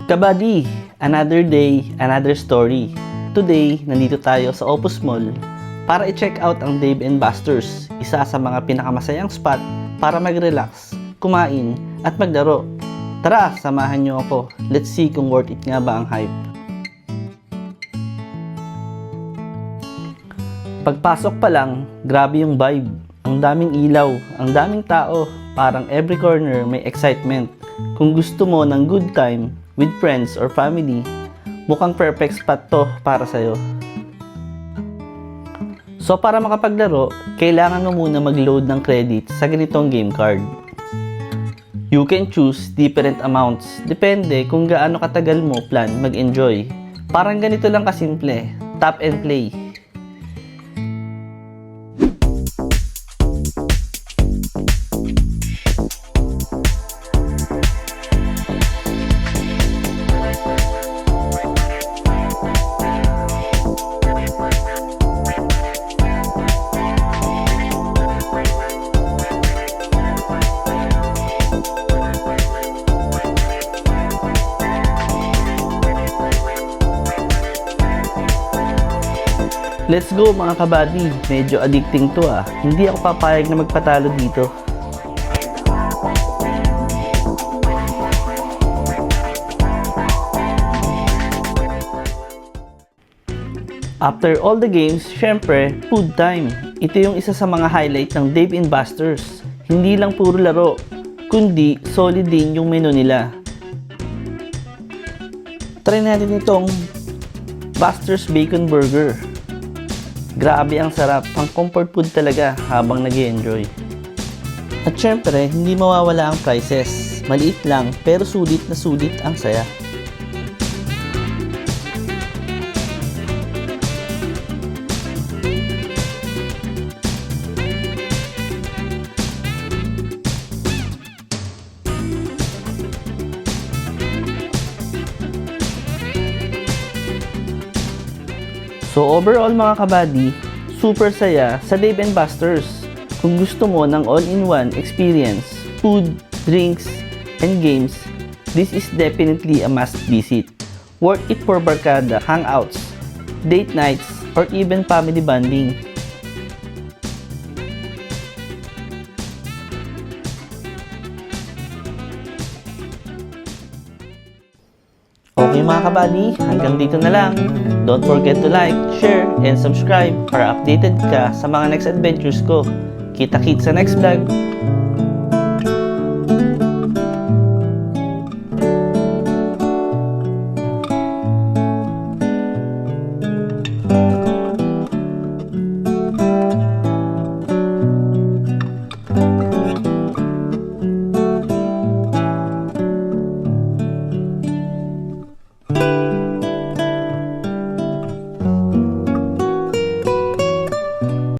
Kabady, another day, another story. Today, nandito tayo sa Opus Mall para i-check out ang Dave & Buster's, isa sa mga pinakamasayang spot para mag-relax, kumain, at maglaro. Tara, samahan niyo ako. Let's see kung worth it nga ba ang hype. Pagpasok pa lang, grabe yung vibe. Ang daming ilaw, ang daming tao, parang every corner may excitement. Kung gusto mo ng good time with friends or family, mukhang perfect spot to para sa'yo. So para makapaglaro, kailangan mo muna mag-load ng credit sa ganitong game card. You can choose different amounts, depende kung gaano katagal mo plan mag-enjoy. Parang ganito lang kasimple, tap and play. Let's go mga kabady, medyo addicting to ah. Hindi ako papayag na magpatalo dito. After all the games, syempre, food time. Ito yung isa sa mga highlight ng Dave & Buster's. Hindi lang puro laro, kundi solid din yung menu nila. Try natin itong Buster's Bacon Burger. Grabe ang sarap, pang comfort food talaga habang nag-i-enjoy. At syempre, hindi mawawala ang prices. Maliit lang, pero sulit na sulit ang saya. So overall mga kabady, super saya sa Dave & Buster's. Kung gusto mo ng all-in-one experience, food, drinks, and games, this is definitely a must visit. Worth it for barkada, hangouts, date nights, or even family bonding. Okay mga kabady, hanggang dito na lang. Don't forget to like, share, and subscribe para updated ka sa mga next adventures ko. Kita-kits sa next vlog.